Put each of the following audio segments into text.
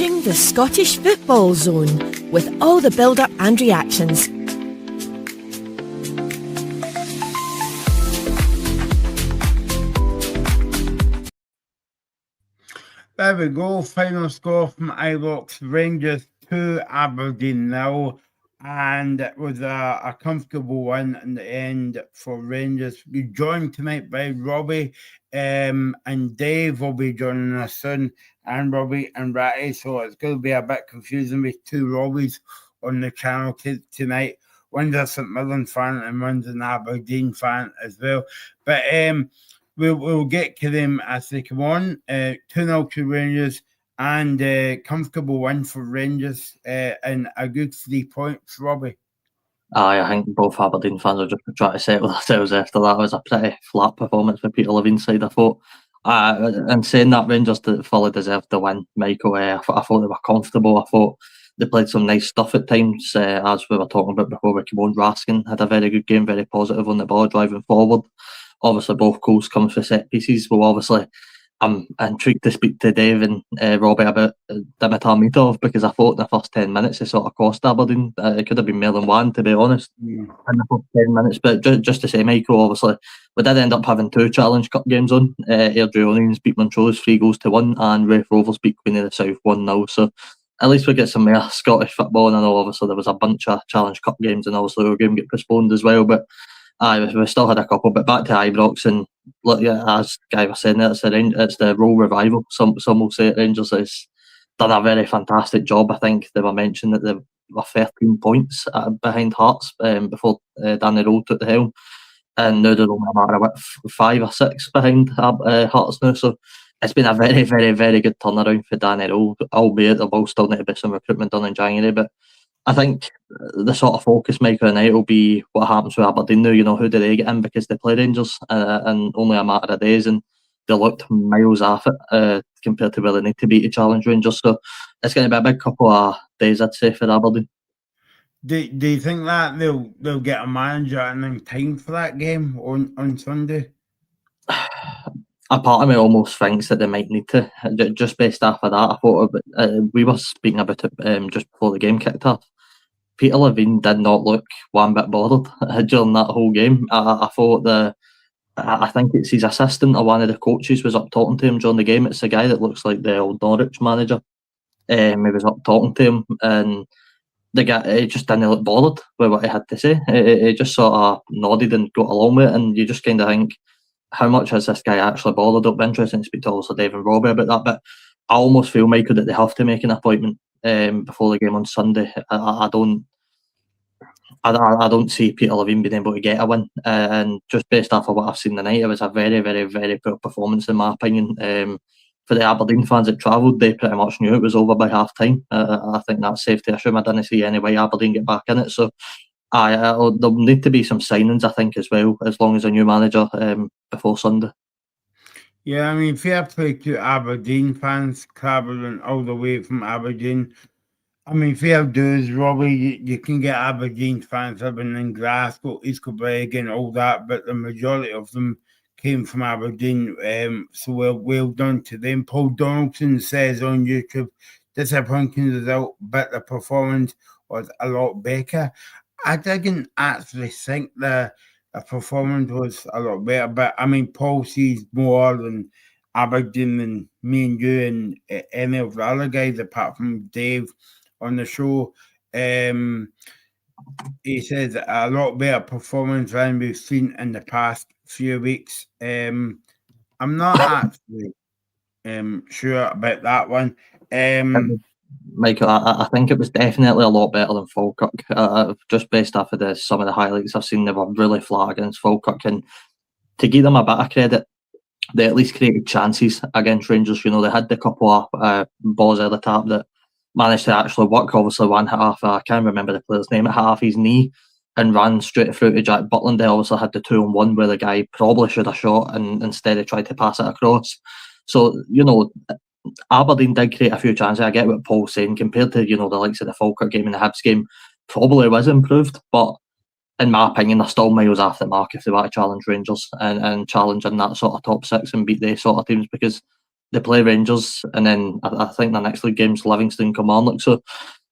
Entering the Scottish Football Zone with all the build-up and reactions. There we go, final score from Ibrox, Rangers 2, Aberdeen 0, and it was a comfortable one in the end for Rangers. We're joined tonight by Robbie, and Dave will be joining us soon, and Robbie and Ratty, so it's going to be a bit confusing with two Robbies on the channel tonight. One's a St Mirren fan and one's an Aberdeen fan as well, but We'll get to them as they come on. 2-0 to Rangers and comfortable win for Rangers and a good 3 points, Robbie. I think both Aberdeen fans are just trying to settle themselves after that. It was a pretty flat performance for Peter Levine's side, I thought. And saying that, Rangers fully deserved the win, Michael. I thought they were comfortable. I thought they played some nice stuff at times, as we were talking about before we came on. Raskin had a very good game, very positive on the ball, driving forward. Obviously, both goals come for set pieces. Well, obviously, I'm intrigued to speak to Dave and Robbie about Dimitar Mitov, because I thought in the first 10 minutes it sort of cost Aberdeen. It could have been more than one, to be honest, in the first 10 minutes. But just to say, Michael, obviously, we did end up having 2 Challenge Cup games on. Airdrieonians beat Montrose 3-1, and Raith Rovers beat Queen of the South 1-0. So at least we get some more Scottish football. And I know, obviously, there was a bunch of Challenge Cup games, and obviously our game get postponed as well. But we still had a couple, but back to Ibrox, and look, yeah, as Guy was saying, it's the Roll revival. Some will say Rangers has done a very fantastic job. I think they were mentioning that they were 13 points behind Hearts before Danny Roll took the helm, and now they're only a matter of 5 or 6 behind Hearts now. So it's been a very, very, very good turnaround for Danny Roll, albeit there will still need to be some recruitment done in January. But I think the sort of focus, Michael, tonight will be what happens with Aberdeen now. You know, who do they get in, because they play Rangers in only a matter of days, and they looked miles off it compared to where they need to be to challenge Rangers. So it's going to be a big couple of days, I'd say, for Aberdeen. Do you think that they'll get a manager in time for that game on Sunday? A part of me almost thinks that they might need to, just based off of that. I thought we were speaking about it just before the game kicked off. Peter Levine did not look one bit bothered during that whole game. I thought I think it's his assistant or one of the coaches was up talking to him during the game. It's a guy that looks like the old Norwich manager. He was up talking to him, and the guy, he just didn't look bothered with what he had to say. He just sort of nodded and got along with it, and you just kind of think, how much has this guy actually bothered? It'll be interesting to speak to also Dave and Robbie about that, but I almost feel, Michael, that they have to make an appointment before the game on Sunday. I don't see Peter Levine being able to get a win, and just based off of what I've seen tonight, it was a very, very, very poor performance in my opinion. For the Aberdeen fans that travelled, they pretty much knew it was over by half time. I think that's safe to assume. I didn't see any way Aberdeen get back in it, so there'll need to be some signings, I think, as well, as long as a new manager before Sunday. Yeah, I mean, fair play to Aberdeen fans travelling all the way from Aberdeen. I mean, fair dues, Robbie. You can get Aberdeen fans living in Glasgow, East Kilbride, and all that, but the majority of them came from Aberdeen. So well done to them. Paul Donaldson says on YouTube, disappointing result, but the performance was a lot better. I didn't actually think the performance was a lot better, but I mean, Paul sees more than Aberdeen than me and you and any of the other guys apart from Dave on the show. He says a lot better performance than we've seen in the past few weeks. I'm not actually sure about that one. Michael, I think it was definitely a lot better than Falkirk. Just based off of some of the highlights I've seen, they were really flat against Falkirk, and to give them a bit of credit, they at least created chances against Rangers. You know, they had the couple of balls at the tap that managed to actually work. Obviously, one hit off, I can't remember the player's name, it hit off his knee and ran straight through to Jack Butland. They obviously had the 2-on-1 where the guy probably should have shot and instead he tried to pass it across. So, you know, Aberdeen did create a few chances. I get what Paul's saying, compared to, you know, the likes of the Falkirk game and the Hibs game, probably was improved, but in my opinion, they're still miles off the mark if they want to challenge Rangers and challenge in that sort of top 6 and beat those sort of teams, because they play Rangers, and then I think the next league game's Livingston Kilmarnock. So,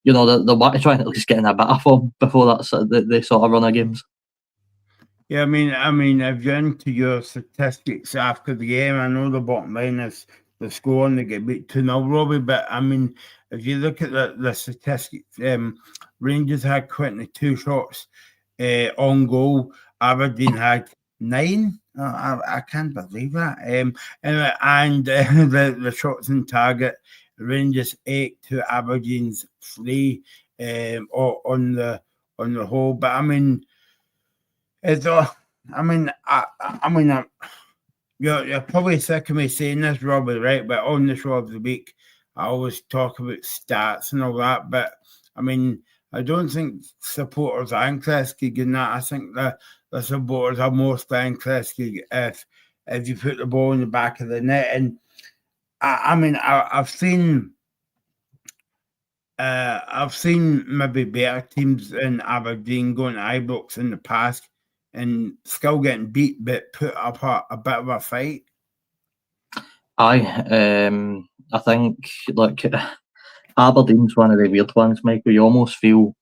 you know, they want to try and at least get in a bit of form before they sort of run of games. Yeah, I mean, if you're into your statistics after the game, I know the bottom line is the score and they get beat 2-0, Robbie. But I mean, if you look at the statistics, Rangers had 22 shots on goal. Aberdeen had 9. I can't believe that. And the shots on target, Rangers 8 to Aberdeen's 3 on the whole. But I mean. You're probably sick of me saying this, Robbie, right? But on the show of the week, I always talk about stats and all that. But I mean, I don't think supporters are interested in that. I think the supporters are mostly interested if you put the ball in the back of the net. And I've seen maybe better teams in Aberdeen going to Ibrox in the past and still getting beat, but put up a bit of a fight. I think Aberdeen's one of the weird ones, Michael. You almost feel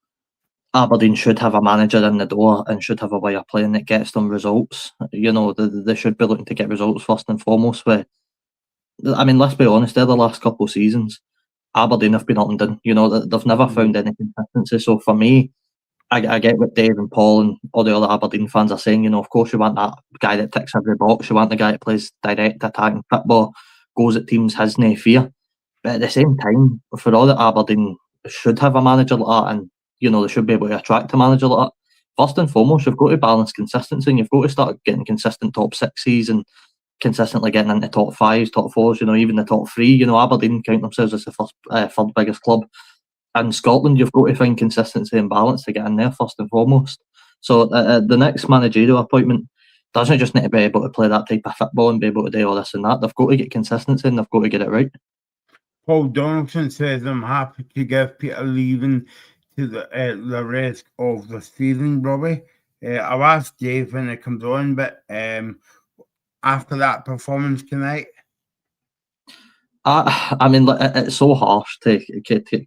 Aberdeen should have a manager in the door and should have a way of playing that gets them results. You know, they should be looking to get results first and foremost. Let's be honest, they're the last couple of seasons. Aberdeen have been up and down. You know, they've never found any consistency. So for me, I get what Dave and Paul and all the other Aberdeen fans are saying. You know, of course you want that guy that ticks every box. You want the guy that plays direct attacking football, goes at teams, has no fear. But at the same time, for all that, Aberdeen should have a manager like that, and you know they should be able to attract a manager like that. First and foremost, you've got to balance consistency, and you've got to start getting consistent top sixes and consistently getting into top fives, top fours. You know, even the top three. You know, Aberdeen count themselves as the third biggest club. In Scotland, you've got to find consistency and balance to get in there first and foremost. So the next managerial appointment doesn't just need to be able to play that type of football and be able to do all this and that. They've got to get consistency and they've got to get it right. Paul Donaldson says, I'm happy to give Peter leaving to the rest of the season, Robbie. I'll ask Dave when it comes on, but after that performance tonight, it's so harsh to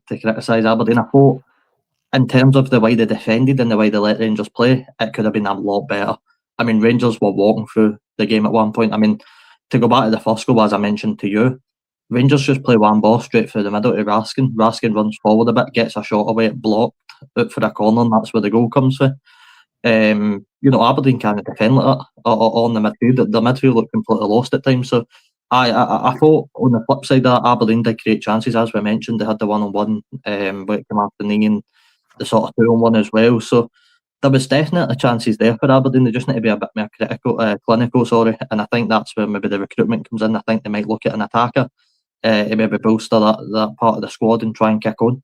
criticise Aberdeen. I thought, in terms of the way they defended and the way they let Rangers play, it could have been a lot better. I mean, Rangers were walking through the game at one point. I mean, to go back to the first goal, as I mentioned to you, Rangers just play one ball straight through the middle to Raskin. Raskin runs forward a bit, gets a shot away, blocked out for a corner, and that's where the goal comes from. You know, Aberdeen can't defend like that on the midfield. The midfield looked completely lost at times. So I thought on the flip side that Aberdeen did create chances, as we mentioned. They had the 1-on-1 where it came after the knee and the sort of 2-on-1 as well. So there was definitely chances there for Aberdeen. They just need to be a bit more clinical, and I think that's where maybe the recruitment comes in. I think they might look at an attacker to maybe bolster that part of the squad and try and kick on.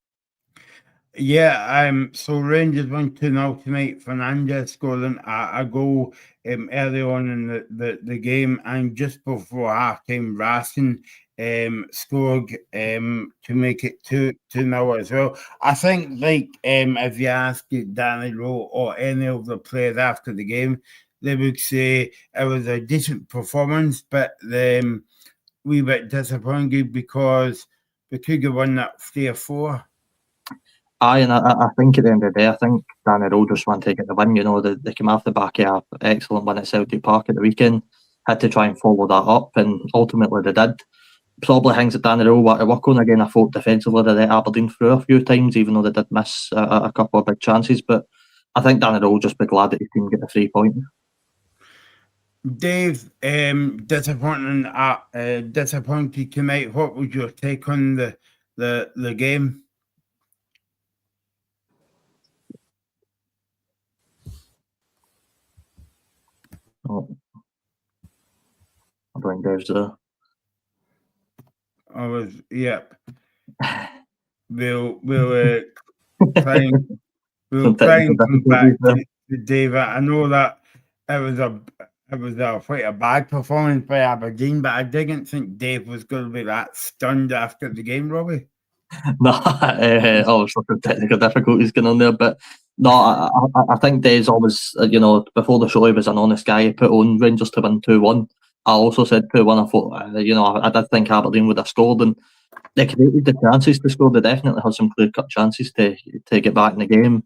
Yeah, so Rangers won 2-0 tonight. Fernandez scored a goal early on in the game, and just before half-time, Raskin scored to make it 2-0 as well. I think, if you ask Danny Rowe or any of the players after the game, they would say it was a decent performance, but wee bit disappointed because we could have won that 3-4. Aye, and I think at the end of the day, I think Danny Rowe just want to get the win. You know, they came off the back of an excellent win at Celtic Park at the weekend, had to try and follow that up, and ultimately they did. Probably things that Danny Rowe want to work on again. I thought defensively they let Aberdeen through a few times, even though they did miss a couple of big chances. But I think Danny Rowe will just be glad that his team get the 3 points. Dave, disappointed tonight. What was your take on the game? Oh, I'm going Dave's there. Yep. We'll try and come back to Dave. I know that it was quite a bad performance by Aberdeen, but I didn't think Dave was going to be that stunned after the game, Robbie. No, obviously technical difficulties going on there, but no, I think Dave's always, before the show he was an honest guy. He put on Rangers to win 2-1. I also said 2-1. I thought, I did think Aberdeen would have scored, and they created the chances to score. They definitely had some clear-cut chances to get back in the game.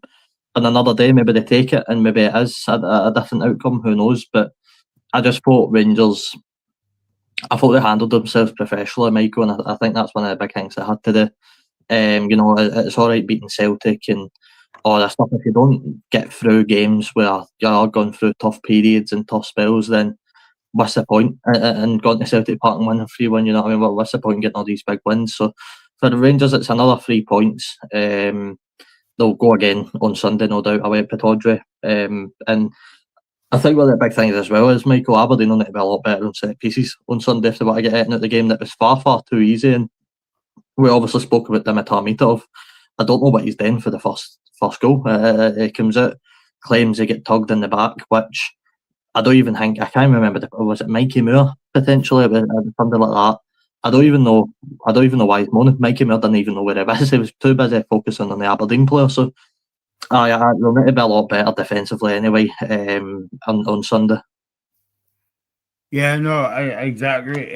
And another day, maybe they take it, and maybe it is a different outcome. Who knows? But I just thought Rangers. I thought they handled themselves professionally, Michael, and I think that's one of the big things they had to do. It's all right beating Celtic and all that stuff. If you don't get through games where you're going through tough periods and tough spells, then what's the point? And going to Celtic Park and winning 3-1, you know what I mean? What's the point in getting all these big wins? So for the Rangers, it's another 3 points. They'll go again on Sunday, no doubt, away at Pittodrie. And I think one of the big things as well is Michael Aberdeen will need to be a lot better on set pieces on Sunday if they want to get out of the game. That was far too easy. And we obviously spoke about Dimitar Mitov. I don't know what he's done for the first goal. He comes out, claims he get tugged in the back, which I don't even think, I can't remember, was it Mikey Moore potentially? It was something like that. I don't even know why he's moaning. Mikey Moore didn't even know where he was. He was too busy focusing on the Aberdeen player. So they'll need to be a lot better defensively anyway on Sunday. Yeah, no, exactly.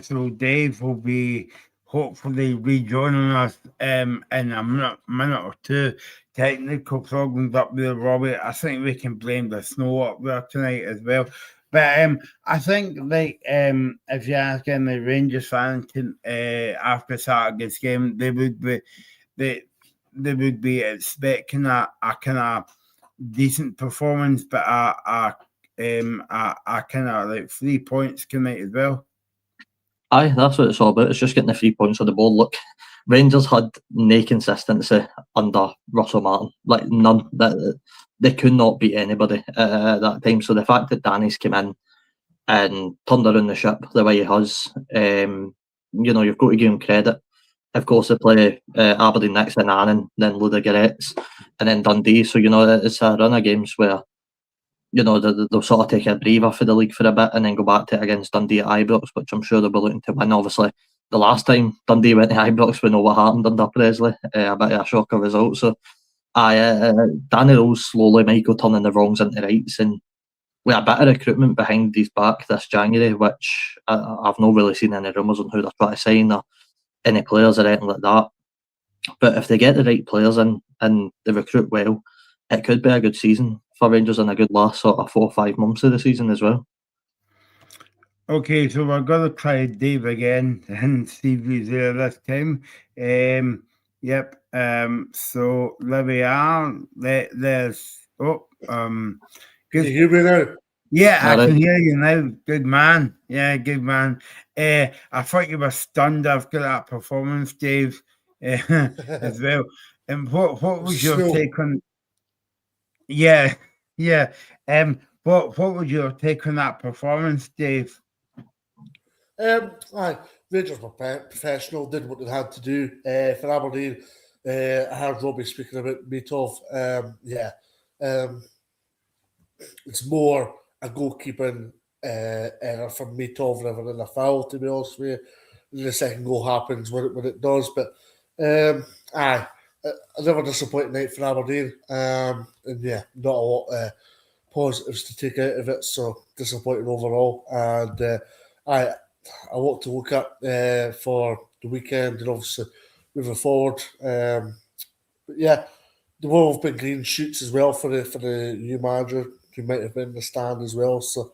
So Dave will be hopefully rejoining us in a minute or two. Technical problems up there, Robbie. I think we can blame the snow up there tonight as well. But I think if you ask any Rangers fans after Saturday's game, they would be expecting a kind of decent performance, but a kind of like 3 points tonight as well. Aye, that's what it's all about. It's just getting the 3 points on the board. Look, Rangers had no consistency under Russell Martin, like none. They could not beat anybody at that time. So the fact that Danny's come in and turned around the ship the way he has, you've got to give him credit. Of course, they play Aberdeen next, then Annan, then Ludogorets, and then Dundee. So it's a run of games where they'll sort of take a breather for the league for a bit and then go back to it against Dundee at Ibrox, which I'm sure they'll be looking to win. Obviously, the last time Dundee went to Ibrox, we know what happened under Presley, a bit of a shocker result. So, Danny Rose slowly, Michael, turning the wrongs into rights, and with a bit of recruitment behind his back this January, which I've not really seen any rumours on who they're trying to sign or any players or anything like that. But if they get the right players in and they recruit well, it could be a good season for Rangers and a good last sort of 4 or 5 months of the season as well. Okay, so we're going to try Dave again and see if he's there this time. Yep. So there we are. There's good. Can you hear me now? Yeah, I can hear you now. Good man. Yeah, good man. I thought you were stunned after that performance, Dave, as well. And what was your take on? Yeah. What was your take on that performance, Dave? Rangers were professional, did what they had to do. For Aberdeen, I heard Robbie speaking about Mitov. It's more a goalkeeping error from Mitov rather than a foul, to be honest with you. The second goal happens when it does, but another disappointing night for Aberdeen. Not a lot positives to take out of it, so disappointing overall. And I want to look at for the weekend and obviously moving forward. But yeah, there will have been green shoots as well for the new manager who might have been in the stand as well. So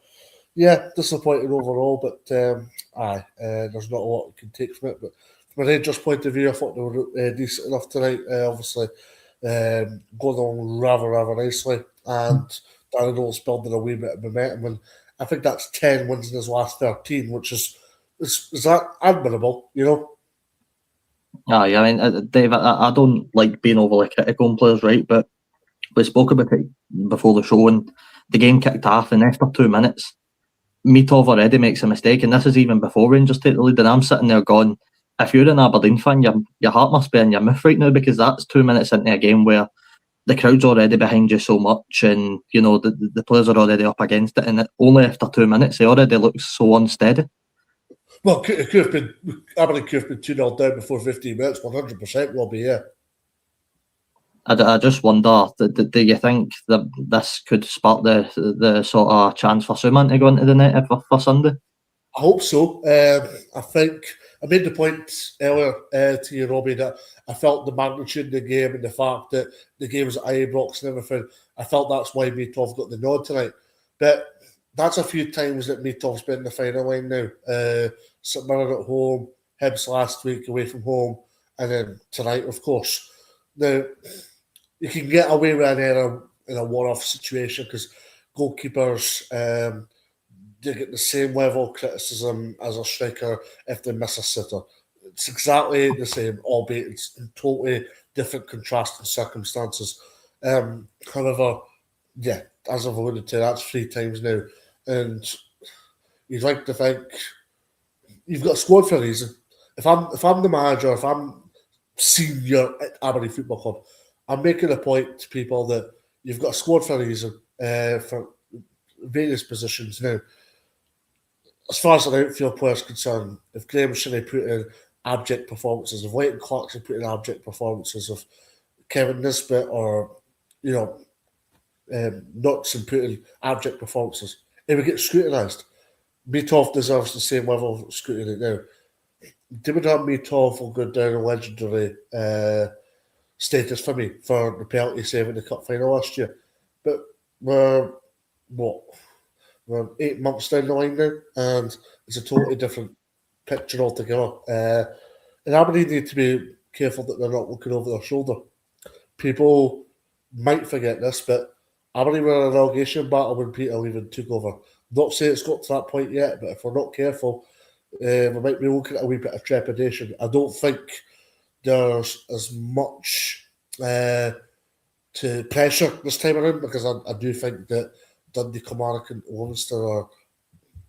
yeah, disappointing overall, but there's not a lot you can take from it. But from a Rangers point of view, I thought they were decent enough tonight. Obviously, going on rather nicely, and Darren Knowles building a wee bit of momentum, and I think that's 10 wins in his last 13, which is that admirable, I mean, Dave, I don't like being overly critical on players, right? But we spoke about it before the show, and the game kicked off, and after 2 minutes, Mitov already makes a mistake, and this is even before Rangers take the lead. And I'm sitting there going, if you're an Aberdeen fan, your heart must be in your mouth right now, because that's 2 minutes into a game where the crowd's already behind you so much, and the players are already up against it, and only after 2 minutes they already look so unsteady. Well, it could have been Aberdeen could have been 2-0 down before 15 minutes, 100%, Robbie, yeah. I just wonder, do you think that this could spark the sort of chance for Suman to go into the net for Sunday? I hope so. I think I made the point earlier to you, Robbie, that I felt the magnitude of the game and the fact that the game was at Ibrox and everything. I felt that's why Mitov got the nod tonight. But that's a few times that Mitov's been in the final line now. St Mirren at home, Hibs last week away from home, and then tonight, of course. Now, you can get away with an error in a one-off situation because goalkeepers they get the same level of criticism as a striker if they miss a sitter. It's exactly the same, albeit it's in totally different contrasting circumstances. However, yeah, as I've alluded to, that's 3 times now. And you'd like to think you've got a squad for a reason. If I'm the manager, if I'm senior at Aberdeen Football Club, I'm making a point to people that you've got a squad for a reason for various positions. Now, as far as an outfield player is concerned, if Graham Shinnie put in abject performances, if Leighton Clarkson put in abject performances, if Kevin Nisbet or, Knudsen put in abject performances, it would get scrutinised. Mitov deserves the same level of scrutiny now. Dimitra Mitov will go down a legendary status for me for the penalty save in the cup final last year. But we're 8 months down the line now, and it's a totally different picture altogether. And Aberdeen need to be careful that they're not looking over their shoulder. People might forget this, but Aberdeen were in a relegation battle when Peter Leaven took over. Not saying it's got to that point yet, but if we're not careful, we might be looking at a wee bit of trepidation. I don't think there's as much to pressure this time around because I do think that Dundee, Kilmarnock and Ulster are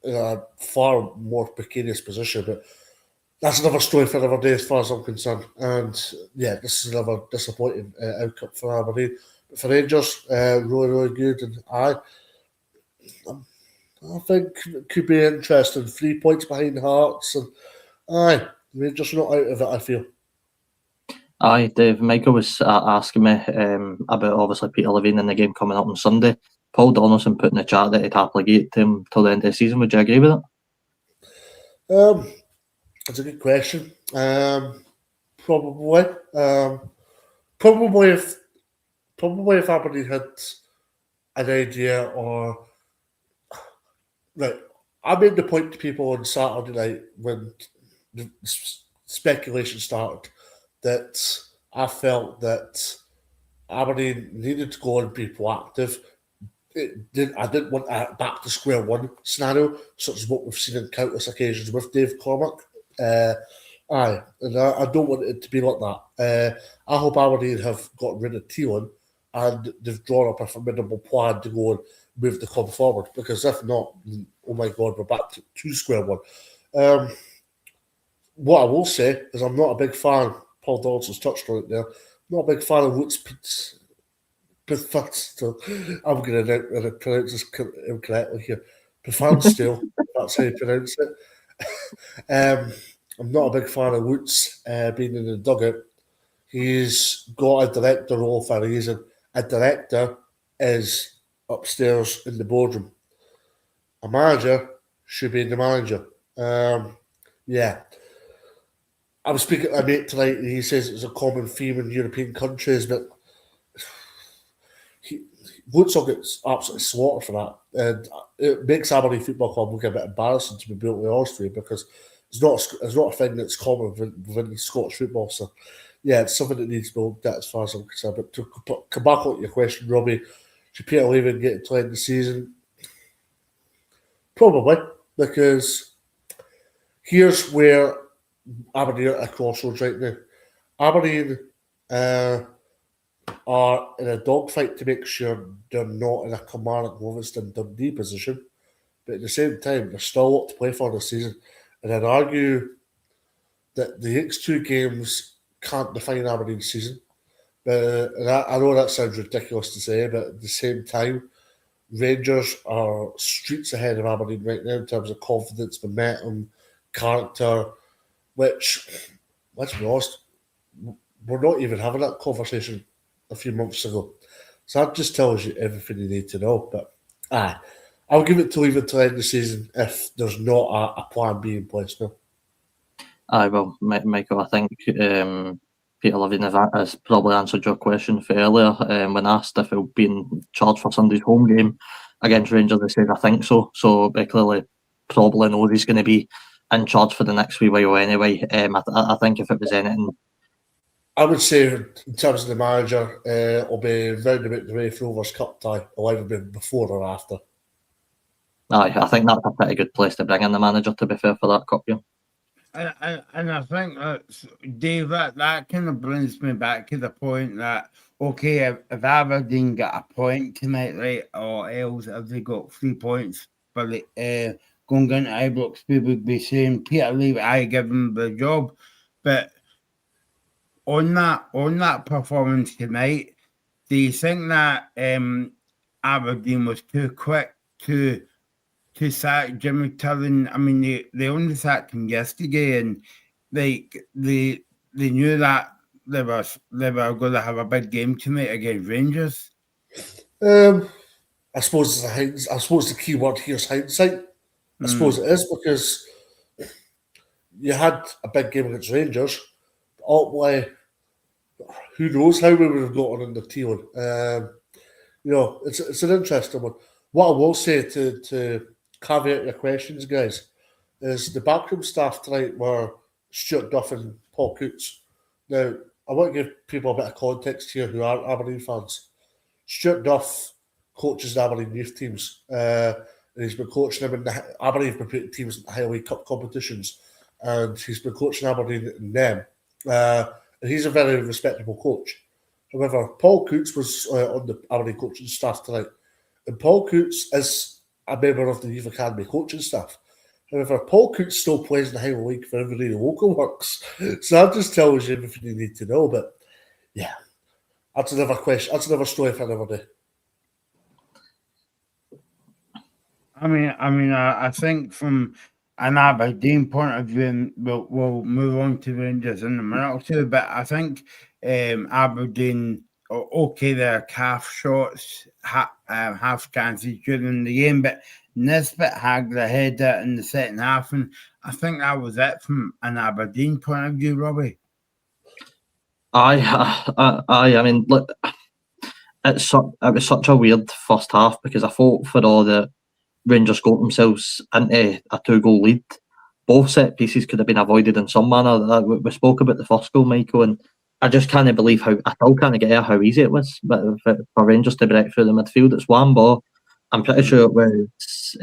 in a far more precarious position, but that's another story for another day as far as I'm concerned. And yeah, this is another disappointing outcome for Aberdeen. But for Rangers, really good, and I think it could be interesting. 3 points behind Hearts, and Rangers are not out of it, I feel. Aye, Dave. Michael was asking me about obviously Peter Levine in the game coming up on Sunday. Paul Donaldson put in the chat that he'd happily get to him till the end of the season. Would you agree with that? That's a good question. Probably. Probably if Aberdeen had an idea or right. I made the point to people on Saturday night when the speculation started that I felt that Aberdeen needed to go and be proactive. I didn't want a back to square one scenario, such as what we've seen on countless occasions with Dave Cormack. And I don't want it to be like that. I hope Aberdeen have got rid of Thielen and they've drawn up a formidable plan to go and move the club forward. Because if not, oh my God, we're back to square one. What I will say is I'm not a big fan. Paul Donaldson's touched on it there. I'm not a big fan of Woods. I'm going to pronounce this incorrectly here. Pfannstiel, that's how you pronounce it. I'm not a big fan of Woods being in the dugout. He's got a director role for a reason. A director is upstairs in the boardroom. A manager should be the manager. Yeah. I was speaking to a mate tonight and he says it's a common theme in European countries, but Woods will get absolutely slaughtered for that. And it makes Aberdeen Football Club look a bit embarrassing, to be brutally honest with you, because it's not a thing that's common within Scottish football. So, yeah, it's something that needs to be looked at as far as I'm concerned. But to come back on your question, Robbie, should Peter Leaven get to end the season? Probably, because here's where Aberdeen are at a crossroads right now. Aberdeen are in a dogfight to make sure they're not in a Kilmarnock, Livingston, Dundee position, but at the same time, there's still a lot to play for this season. And I'd argue that the next 2 games can't define Aberdeen's season. But I know that sounds ridiculous to say, but at the same time, Rangers are streets ahead of Aberdeen right now in terms of confidence, momentum, character, which, let's be honest, we're not even having that conversation a few months ago. So that just tells you everything you need to know. But I'll give it to leave until the end of the season if there's not a plan B in place now. Well, Michael, I think Peter Levine has probably answered your question earlier when asked if he'll be in charge for Sunday's home game against Rangers. They said, I think so. So he clearly probably knows he's going to be in charge for the next wee while anyway. I think if it was anything, I would say in terms of the manager, it'll be round about the way for Rovers Cup tie. It'll either be before or after. I think that's a pretty good place to bring in the manager, to be fair, for that cup game. And I think that's, Dave, that kind of brings me back to the point that, okay, if Aberdeen got a point tonight, right, or else if they got 3 points for the going into Ibrox, we would be saying, Peter Levy, I give him the job. But on that performance tonight, do you think that Aberdeen was too quick to sack Jimmy Tillon? I mean, they only sacked him yesterday, and they knew that they were going to have a big game tonight against Rangers. I suppose the key word here is hindsight. I suppose it is, because you had a big game against Rangers. Ultimately, who knows how we would have got on in the Tillon. It's an interesting one. What I will say to caveat your questions, guys, is the backroom staff tonight were Stuart Duff and Paul Coots. Now, I want to give people a bit of context here who aren't Aberdeen fans. Stuart Duff coaches the Aberdeen youth teams, and he's been coaching them in Aberdeen have been putting teams in the Highway Cup competitions, and he's been coaching Aberdeen in them. And he's a very respectable coach. However, Paul Coots was on the Aberdeen coaching staff tonight, and Paul Coots is a member of the Youth Academy coaching staff. However, Paul Coots still plays in the Highway League for every local works. So that just tells you everything you need to know. But yeah, that's another question. That's another story for another day. I think from an Aberdeen point of view, and we'll move on to Rangers in a minute or two, but I think Aberdeen, okay, their calf shots, half chances during the game, but Nisbet had the header in the second half, and I think that was it from an Aberdeen point of view, Robbie. I mean, look, it was such a weird first half, because I thought for all the Rangers got themselves into a 2-goal lead, both set pieces could have been avoided in some manner. We spoke about the first goal, Michael, and I just can't believe I still can't get how easy it was for Rangers to break through the midfield. It's one ball. I'm pretty sure it was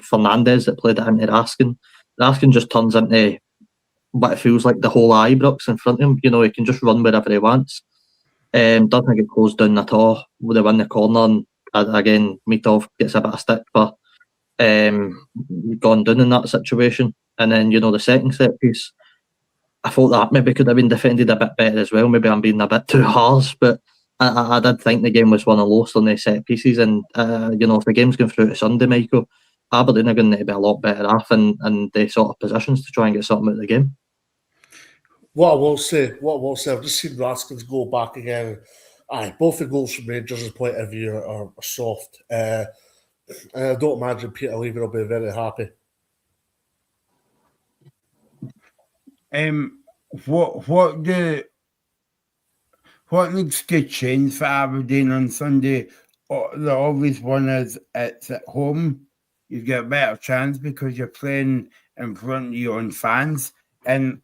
Fernandez that played it into Raskin. Raskin just turns into what it feels like the whole Ibrox in front of him. You know, he can just run wherever he wants. Doesn't get closed down at all. They win the corner, and again, Mitov gets a bit of stick for gone down in that situation. And then, the second set piece, I thought that maybe could have been defended a bit better as well. Maybe I'm being a bit too harsh, but I did think the game was one of the lowest on the set pieces. And, if the game's going through to Sunday, Michael, Aberdeen are going to be a lot better off in the sort of positions to try and get something out of the game. What I will say, I've just seen Raskins go back again. Both the goals from Rangers' point of view are soft. And I don't imagine Peter Levy will be very happy. What needs to change for Aberdeen on Sunday? The obvious one is it's at home. You get a better chance because you're playing in front of your own fans, and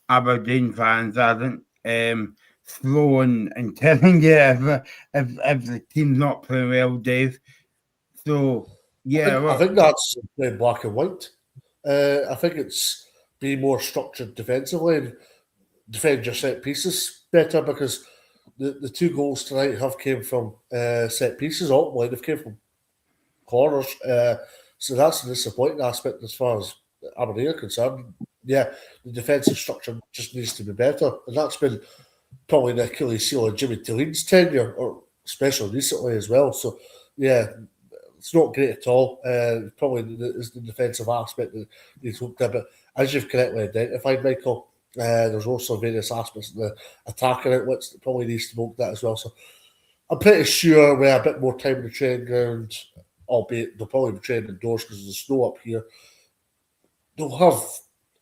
Aberdeen fans aren't slow and telling you if the team's not playing well, Dave. So yeah, I think that's playing black and white. I think it's being more structured defensively and defend your set pieces better, because the 2 goals tonight have came from set pieces. Ultimately, they've came from corners. So that's the disappointing aspect as far as Aberdeen are concerned. Yeah, the defensive structure just needs to be better, and that's been probably the Achilles heel of Jimmy Tillon's tenure, or especially recently as well. So yeah, it's not great at all. Probably is the defensive aspect that needs looked at. But as you've correctly identified, Michael, There's also various aspects of the attacking outlets that probably needs to look at as well. So I'm pretty sure with a bit more time in the training ground, albeit they'll probably be training indoors because there's snow up here, they'll have,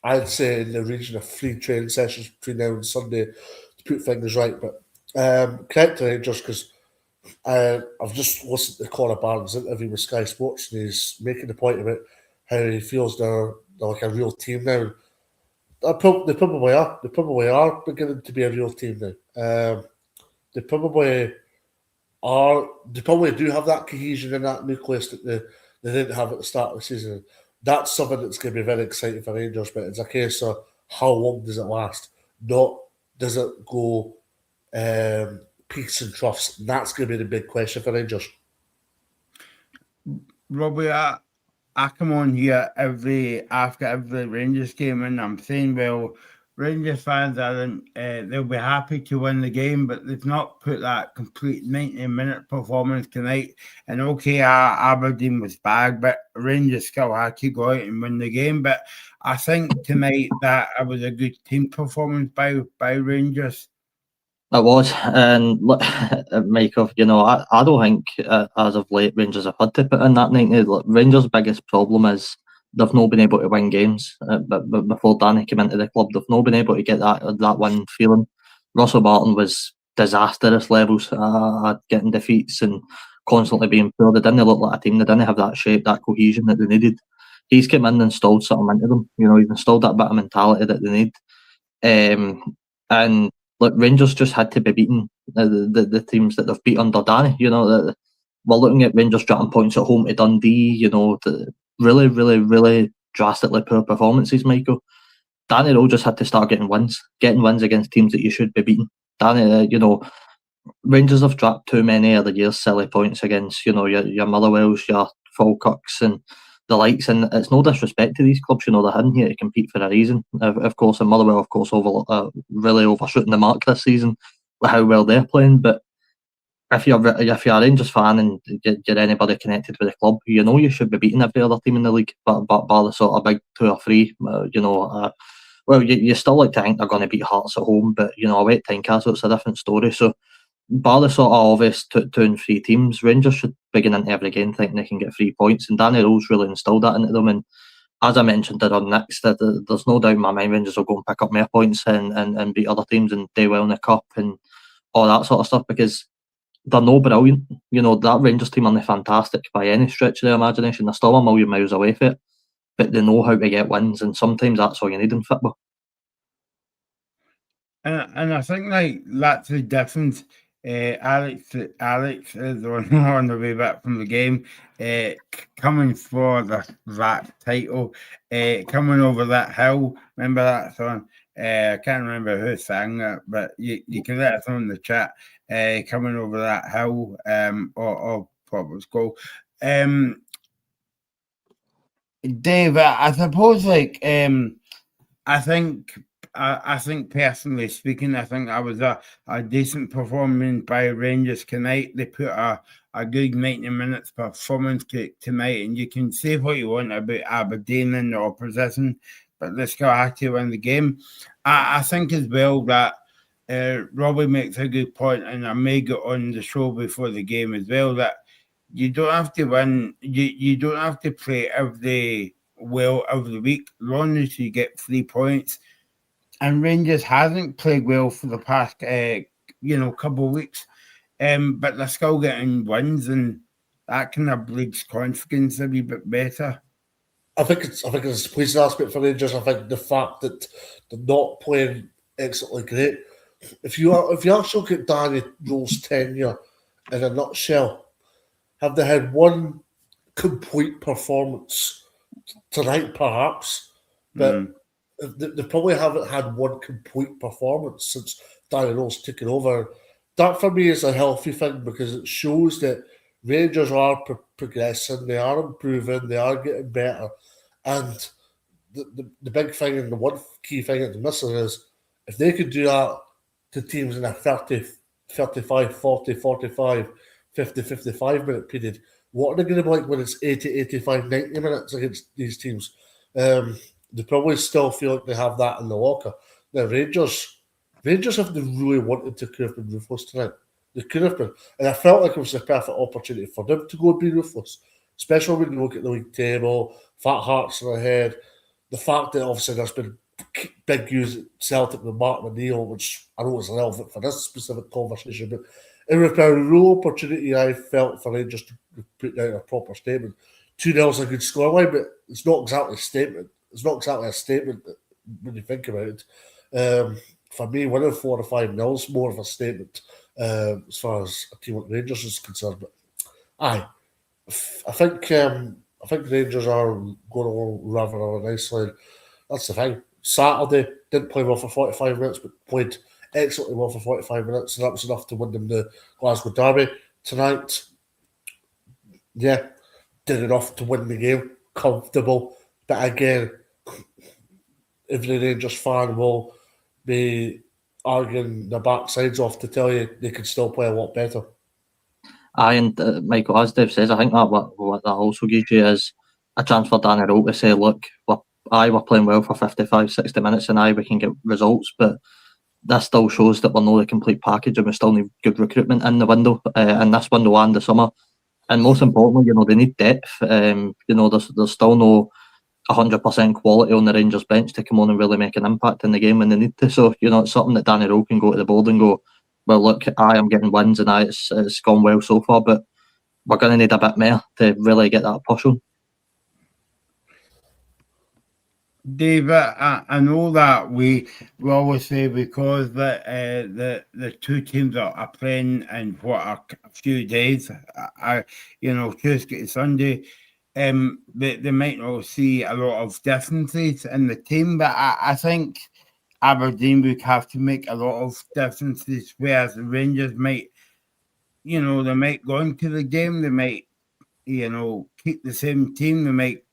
I'd say, in the region of 3 training sessions between now and Sunday to put things right. But credit to Rangers because I've just listened to Conor Barnes' interview with Sky Sports and he's making the point about how he feels they're like a real team now. They probably are. They probably are beginning to be a real team now. They probably are. They probably do have that cohesion in that nucleus that they didn't have at the start of the season. That's something that's going to be very exciting for Rangers. But it's a case of how long does it last? Not does it go peaks and troughs. That's going to be the big question for Rangers. Robbie, I come on here after every Rangers game and I'm saying, well, Rangers fans they'll be happy to win the game, but they've not put that complete 90-minute performance tonight. And okay, Aberdeen was bad, but Rangers still had to go out and win the game. But I think tonight that it was a good team performance by Rangers. It was, and look, Michael, I don't think as of late Rangers have had to put in that 90. Look, Rangers' biggest problem is they've not been able to win games. But before Danny came into the club, they've not been able to get that win feeling. Russell Barton was disastrous levels at getting defeats and constantly being poor. They didn't look like a team. They didn't have that shape, that cohesion that they needed. He's come in and installed something into them. He's installed that bit of mentality that they need. And look, Rangers just had to be beating the teams that they've beat under Danny. We're looking at Rangers dropping points at home to Dundee. The really, really, really drastically poor performances, Michael. Danny Rowe just had to start getting wins against teams that you should be beating. Danny, Rangers have dropped too many of the year's silly points against, your Motherwells, your Falkirks and the likes, and it's no disrespect to these clubs. They're in here to compete for a reason. Of course, and Motherwell, of course, really overshooting the mark this season with how well they're playing. But if you're a Rangers fan and you're anybody connected with the club, you should be beating every other team in the league, but bar the sort of big 2 or 3. Well, you still like to think they're going to beat Hearts at home, but away at Tynecastle it's a different story. So, bar the sort of obvious 2 and 3 teams, Rangers should begin into every game thinking they can get 3 points, and Danny Rowe's really instilled that into them. And as I mentioned, they're on next. There's no doubt in my mind Rangers will go and pick up more points and beat other teams and do well in the cup and all that sort of stuff because they're no brilliant. That Rangers team aren't fantastic by any stretch of their imagination. They're still a million miles away from it, but they know how to get wins, and sometimes that's all you need in football. And I think that's the difference. Alex is on the way back from the game, coming for that title, coming over that hill. Remember that song? I can't remember who sang that, but you can let us know in the chat. Coming over that hill, or what was called. Dave, I suppose I think personally speaking, I think that was a decent performance by Rangers tonight. They put a good 90 minutes performance tonight, and you can say what you want about Aberdeen and the opposition, but they still have to win the game. I think as well that Robbie makes a good point, and I may get on the show before the game as well, that you don't have to win, you don't have to play every week, as long as you get 3 points. And Rangers hasn't played well for the past, couple of weeks, but they're still getting wins, and that kind of breeds confidence a wee bit better. I think it's a pleasing aspect for Rangers. I think the fact that they're not playing excellently great. If you actually look at Danny Rowe's tenure in a nutshell, have they had one complete performance tonight, perhaps? But they probably haven't had one complete performance since Danny Rowe's taken over. That for me is a healthy thing because it shows that Rangers are progressing, they are improving, they are getting better. And the big thing and the one key thing that they're missing is if they could do that to teams in a 30, 35, 40, 45, 50, 55 minute period, what are they going to be like when it's 80, 85, 90 minutes against these teams? They probably still feel like they have that in the locker. Now, Rangers have really wanted to could have been ruthless tonight. They could have been. And I felt like it was the perfect opportunity for them to go and be ruthless. Especially when you look at the league table, Fat Hearts are ahead. The fact that obviously there's been big news at Celtic with Mark McNeil, which I know is relevant for this specific conversation, but it was a real opportunity I felt for Rangers to put out a proper statement. 2-0 is a good scoreline, but it's not exactly a statement. It's not exactly a statement when you think about it. For me, winning 4 or 5-0 is more of a statement as far as a team like Rangers is concerned. But I think Rangers are going along rather nicely. That's the thing. Saturday didn't play well for 45 minutes, but played excellently well for 45 minutes, and that was enough to win them the Glasgow Derby. Tonight, yeah, did enough to win the game, comfortable. But again, every Rangers fan will be arguing their backsides off to tell you they could still play a lot better. And Michael, as Dave says, I think that what that also gives you is a chance for Danny Rowe to say, look, we're playing well for 55, 60 minutes and we can get results, but this still shows that we're not the complete package and we still need good recruitment in the window, in this window and the summer. And most importantly, they need depth. There's still no 100% quality on the Rangers bench to come on and really make an impact in the game when they need to. So, it's something that Danny Rowe can go to the board and go, well, look, I am getting wins and it's gone well so far, but we're going to need a bit more to really get that push on. David, I know that we always say because the two teams are playing in a few days, Tuesday to Sunday, they might not see a lot of differences in the team, but I think Aberdeen would have to make a lot of differences, whereas the Rangers might, they might go into the game, they might, keep the same team, they might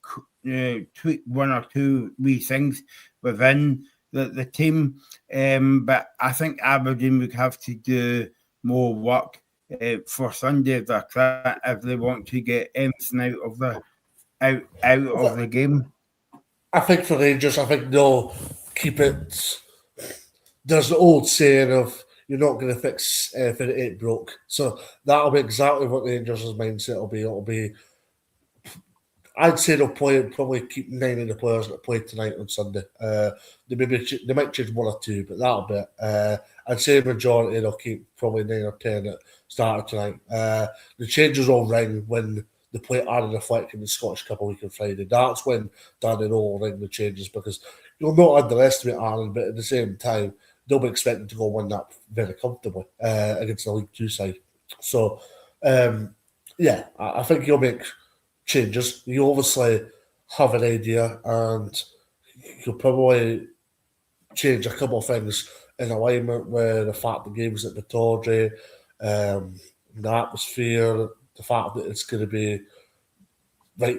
tweak one or two wee things within the team. But I think Aberdeen would have to do more work for Sunday if they want to get anything out of the game. I think for Rangers, they'll keep it. There's the old saying of you're not going to fix if it ain't broke. So that'll be exactly what Rangers' mindset will be. It'll be, I'd say they'll probably keep 9 of the players that played tonight on Sunday. They might change 1 or 2, but that'll be it. I'd say the majority they'll keep probably 9 or 10 that started tonight. The changes will ring when they play Ireland Reflect in the Scottish Cup a week on Friday. That's when Danny Rowe will ring the changes, because you'll not underestimate Ireland, but at the same time, they'll be expected to go win that very comfortably against the League 2 side. So, I think he'll make changes. You obviously have an idea, and you'll probably change a couple of things in alignment with the fact the game's at the Tawdry, the atmosphere, the fact that it's going to be right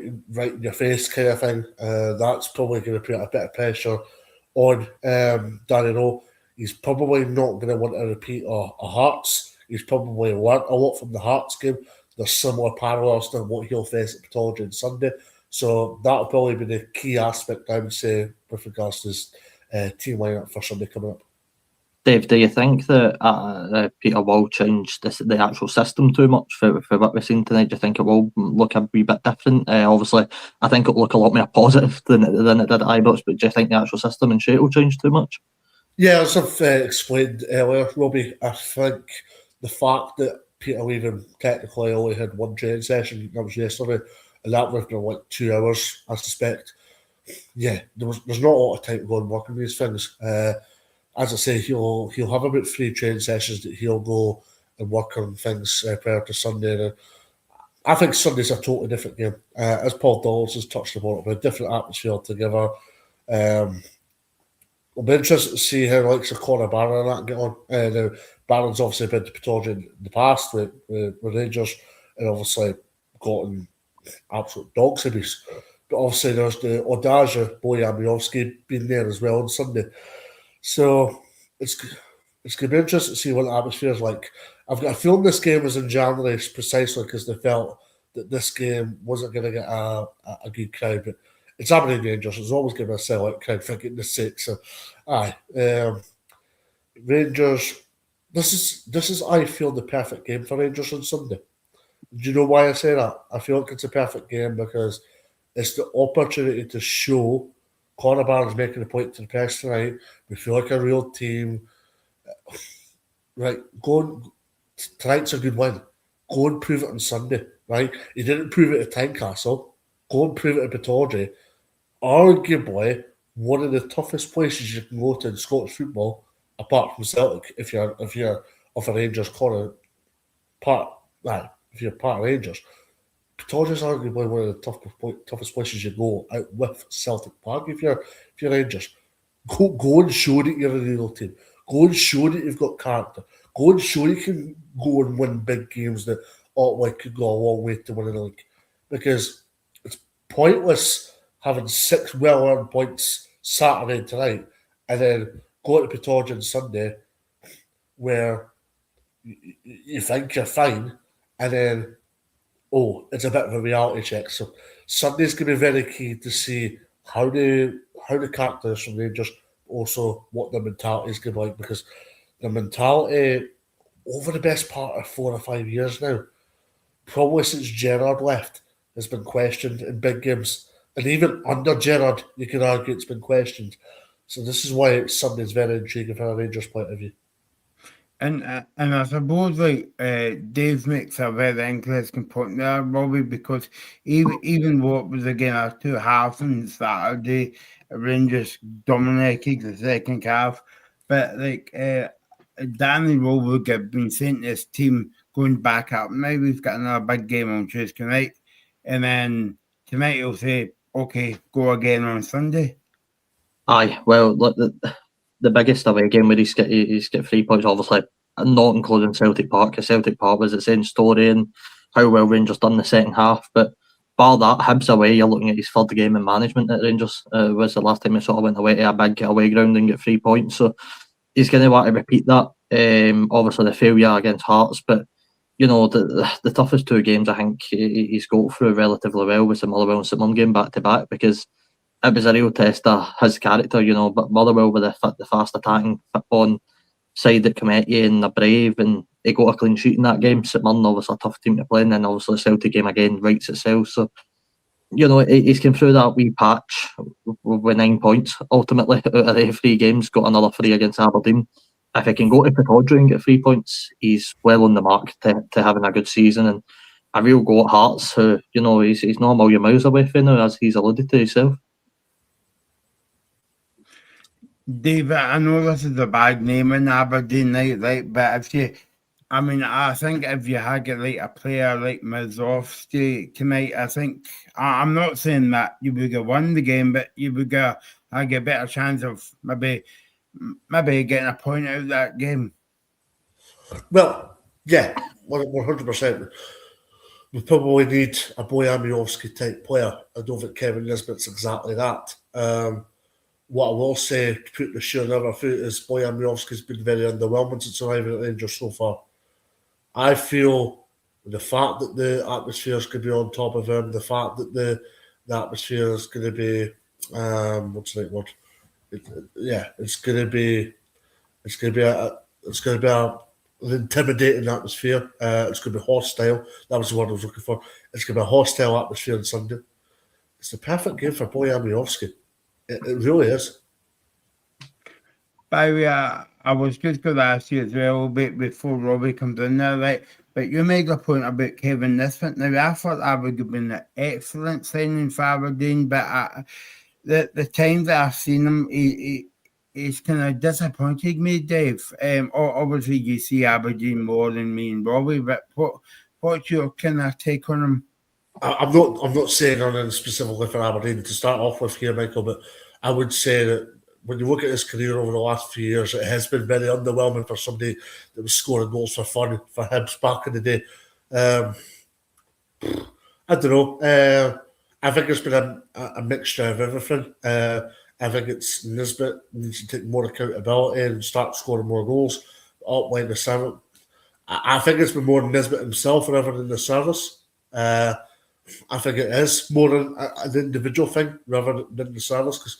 in your face kind of thing. That's probably going to put a bit of pressure on Danny Rowe. He's probably not going to want to repeat a Hearts. He's probably learnt a lot from the Hearts game. There's similar parallels to what he'll face at Pittodrie on Sunday. So that'll probably be the key aspect, I would say, with regards to his team lineup for Sunday coming up. Dave, do you think that Peter will change the actual system too much for what we've seen tonight? Do you think it will look a wee bit different? Obviously, I think it'll look a lot more positive than it did at Ibrox, but do you think the actual system and shape will change too much? Yeah, as I've explained earlier, Robbie, I think the fact that Peter Leaven technically only had 1 training session, that was yesterday, and that would have been like 2 hours, I suspect. Yeah, there's not a lot of time to go and work on these things. As I say, he'll have about 3 training sessions that he'll go and work on things prior to Sunday. And I think Sunday's a totally different game. As Paul Dawes has touched upon it, but a different atmosphere altogether. I'll be interested to see how likes of Conor Barron and that get on. Now, Barron's obviously been to Pittodrie in the past with Rangers, and obviously gotten absolute dogs abuse. But obviously there's the Audacia of Bojan Miovski being there as well on Sunday. So it's going to be interesting to see what the atmosphere is like. I've got a feeling this game was in January precisely because they felt that this game wasn't going to get a good crowd. But it's Aberdeen Rangers. It's always going to be a sellout crowd for goodness sake. So Aye. Rangers. This is I feel the perfect game for Rangers on Sunday. Do you know why I say that? I feel like it's a perfect game because it's the opportunity to show Conor Barnes making a point to the press tonight. We feel like a real team. Right, tonight's a good win. Go and prove it on Sunday, right? He didn't prove it at Tynecastle. Go and prove it at Pittodrie. Arguably one of the toughest places you can go to in Scottish football, apart from Celtic, if you're of a Rangers corner part, right? If you're part of Rangers, Pittodrie's arguably one of the toughest places you go out with Celtic Park. If you're Rangers, go and show that you're a real team. Go and show that you've got character. Go and show you can go and win big games that could go a long way to winning the league. Because it's pointless having 6 well-earned points Saturday and tonight and then go to Pittodrie on Sunday where you think you're fine and then, it's a bit of a reality check. So Sunday's going to be very key to see how the characters from Rangers, also what their mentality is going to be like, because the mentality over the best part of 4 or 5 years now, probably since Gerrard left, has been questioned in big games. And even under Gerrard, you can argue it's been questioned. So this is why Sunday's very intriguing from a Rangers point of view. And I suppose Dave makes a very interesting point there, Robbie, because even though it was again a 2 halves on Saturday, Rangers dominated the second half, but Danny Rowe have been saying to his team going back up. Now we've got another big game on Tuesday night, and then tonight he'll say, "Okay, go again on Sunday." Aye, well, look, the biggest away game where he's got 3 points, obviously, not including Celtic Park, because Celtic Park was its own story and how well Rangers done the second half. But bar that, Hibs away, you're looking at his third game in management at Rangers. Was the last time he sort of went away to a big away ground and get 3 points. So he's going to want to repeat that. Obviously, the failure against Hearts, but the toughest 2 games I think he's got through relatively well with the Motherwell and St Mirren game back to back, because it was a real test of his character, but Motherwell with the fast attacking on side that come at you and they're brave, and he got a clean sheet in that game. St Mirren obviously a tough team to play, and then obviously the Celtic game again writes itself. So, he's come through that wee patch with 9 points ultimately out of the 3 games, got another 3 against Aberdeen. If he can go to Pittodrie and get 3 points, he's well on the mark to having a good season and a real go at Hearts, who, he's not a million miles away from now, as he's alluded to himself. David, I know this is a bad name in Aberdeen, right? But I think if you had a player like Mazowski tonight, I'm not saying that you would have won the game, but you would have a better chance of maybe getting a point out of that game. Well, yeah, 100%. We probably need a Bojan Miovski type player. I don't think Kevin Nisbet's exactly that. What I will say, to put the shoe on our foot, is Bojan Miovski's been very underwhelming since arriving at Rangers so far. I feel the fact that the atmosphere is going to be on top of him, the fact that the atmosphere is going to be, what's the right word? It's going to be an intimidating atmosphere. It's going to be hostile. That was the word I was looking for. It's going to be a hostile atmosphere on Sunday. It's the perfect game for Bojan Miovski. It really is. By the way, I was just going to ask you as well, before Robbie comes in there, right? But you made a point about Kevin Nisbet. Now, I thought that would have been an excellent signing for Aberdeen, but the time that I've seen him, he's kind of disappointed me, Dave. Obviously, you see Aberdeen more than me and Robbie, but what's your kind of take on him? I'm not saying on anything specifically for Aberdeen to start off with here, Michael, but I would say that when you look at his career over the last few years, it has been very underwhelming for somebody that was scoring goals for fun for Hibs back in the day. I don't know. I think it's been a mixture of everything. I think it's Nisbet needs to take more accountability and start scoring more goals. Outline the service. I think it's been more Nisbet himself rather than the service. I think it is more an individual thing rather than the service, because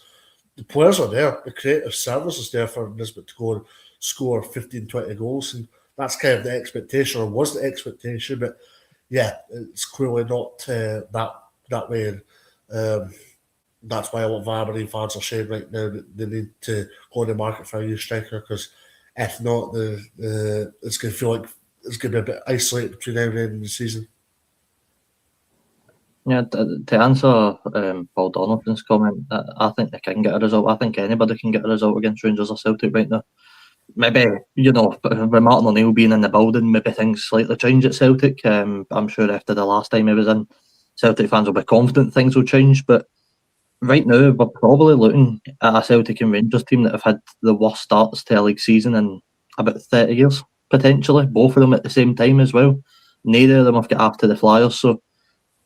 the players are there, the creative service is there for Nisbet to go and score 15, 20 goals, and that's kind of the expectation, or was the expectation, but yeah, it's clearly not that way. And, that's why a lot of Aberdeen fans are saying right now that they need to go on the market for a new striker, because if not, it's going to feel like it's going to be a bit isolated between now and the end of the season. Yeah, to answer Paul Donaldson's comment, I think they can get a result. I think anybody can get a result against Rangers or Celtic right now. Maybe, with Martin O'Neill being in the building, maybe things slightly change at Celtic. I'm sure after the last time he was in, Celtic fans will be confident things will change. But right now, we're probably looking at a Celtic and Rangers team that have had the worst starts to a league season in about 30 years, potentially. Both of them at the same time as well. Neither of them have got after the Flyers. So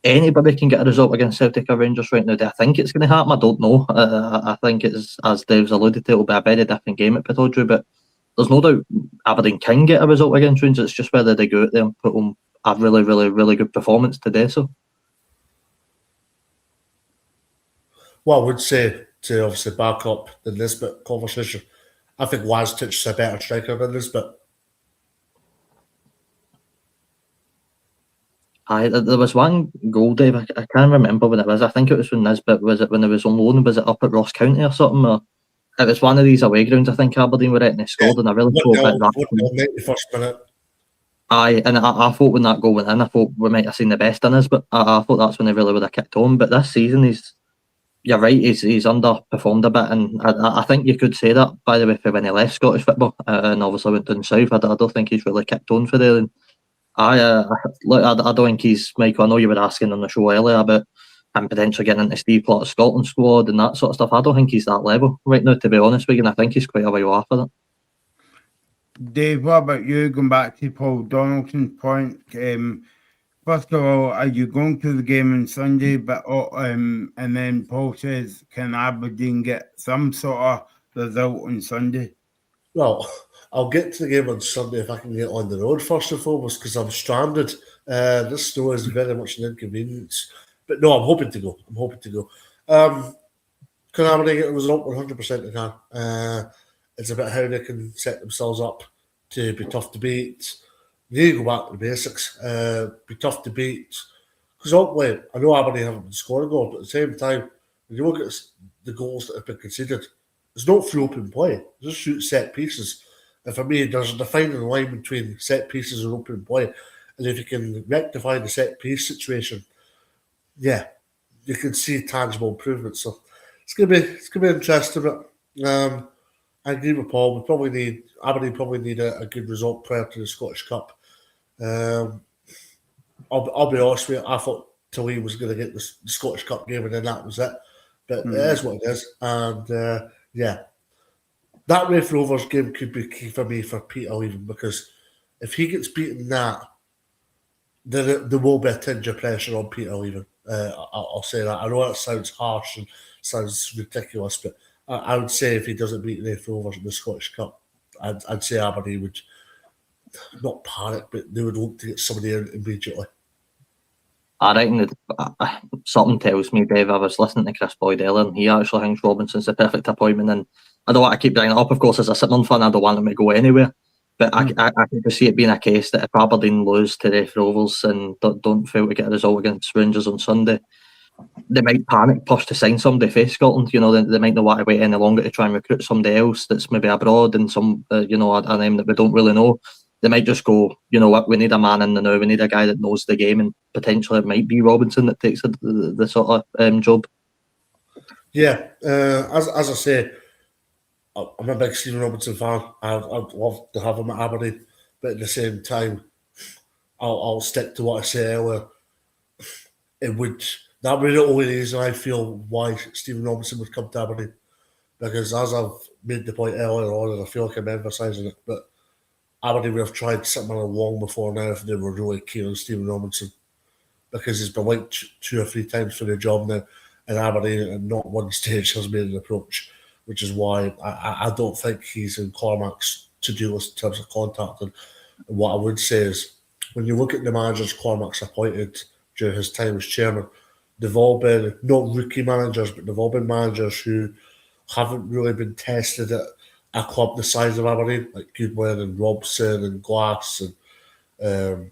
anybody can get a result against Celtic or Rangers right now. Do I think it's going to happen? I don't know. I think it's, as Dave's alluded to, it'll be a very different game at Pittodrie, but there's no doubt Aberdeen can get a result against Rangers. It's just whether they go out there and put on a really, really, really good performance today. So, What I would say, to obviously back up the Nisbet conversation, I think Waztic is a better striker than Nisbet. there was one goal, Dave. I can't remember when it was. I think it was when Nisbet, was it when it was on loan? Was it up at Ross County or something? Or it was one of these away grounds. I think Aberdeen were at and they scored, and I really thought that 91st minute. Aye, and I thought when that goal went in, I thought we might have seen the best in us, but I thought that's when they really would have kicked on. But this season, you're right, he's underperformed a bit, and I think you could say that, by the way, for when he left Scottish football and obviously went down south. I don't think he's really kicked on for there. And I don't think he's, Michael, I know you were asking on the show earlier about him potentially getting into Steve Plot's Scotland squad and that sort of stuff. I don't think he's that level right now, to be honest with you, and I think he's quite a while off of it. Dave, what about you? Going back to Paul Donaldson's point, first of all, are you going to the game on Sunday? But and then Paul says, can Aberdeen get some sort of result on Sunday? Well, I'll get to the game on Sunday if I can get on the road first and foremost, because I'm stranded. This snow is very much an inconvenience. But no, I'm hoping to go. Can Aberdeen get a result? 100% they can. It's about how they can set themselves up to be tough to beat. They need to go back to the basics. Be tough to beat. Because ultimately, I know Aberdeen haven't been scoring goals, but at the same time, when you look at the goals that have been conceded, there's no free open play. Just shoot set pieces. And for me, there's a defining line between set pieces and open play. And if you can rectify the set piece situation, yeah, you can see tangible improvements. So it's gonna be interesting. But I agree with Paul. Aberdeen probably need a good result prior to the Scottish Cup. I'll be honest with you. I thought Tilly was going to get the Scottish Cup game, and then that was it. But it is what it is. And yeah, that Raith Rovers game could be key for me for Peter even, because if he gets beaten that, then there will be a tinge of pressure on Peter even. I'll say that. I know that sounds harsh and sounds ridiculous, but I would say if he doesn't beat Raith Rovers in the Scottish Cup, I'd say Aberdeen would not panic, but they would look to get somebody in immediately. I reckon that something tells me, Dave, I was listening to Chris Boyd earlier, and he actually thinks Robinson's the perfect appointment. And I don't want to keep bringing it up, of course, as a Sunderland fan, I don't want him to go anywhere. But I can just see it being a case that if Aberdeen lose to Raith Rovers and don't fail to get a result against Rangers on Sunday, they might panic, push to sign somebody for Scotland. They might not want to wait any longer to try and recruit somebody else that's maybe abroad and some, a name that we don't really know. They might just go, you know what, we need a man in the now, we need a guy that knows the game, and potentially it might be Robinson that takes the sort of job. Yeah, as I say, I'm a big Stephen Robinson fan. I'd love to have him at Aberdeen, but at the same time, I'll stick to what I said earlier. That would be the only reason I feel why Stephen Robinson would come to Aberdeen, because as I've made the point earlier on, and I feel like I'm emphasising it, but Aberdeen would have tried something long before now if they were really keen on Stephen Robinson, because he's been linked 2 or 3 times for the job now, and Aberdeen at not one stage has made an approach, which is why I don't think he's in Cormac's to-do list in terms of contact. And what I would say is, when you look at the managers Cormac's appointed during his time as chairman, they've all been not rookie managers, but they've all been managers who haven't really been tested at a club the size of Aberdeen, like Goodwin and Robson and Glass. And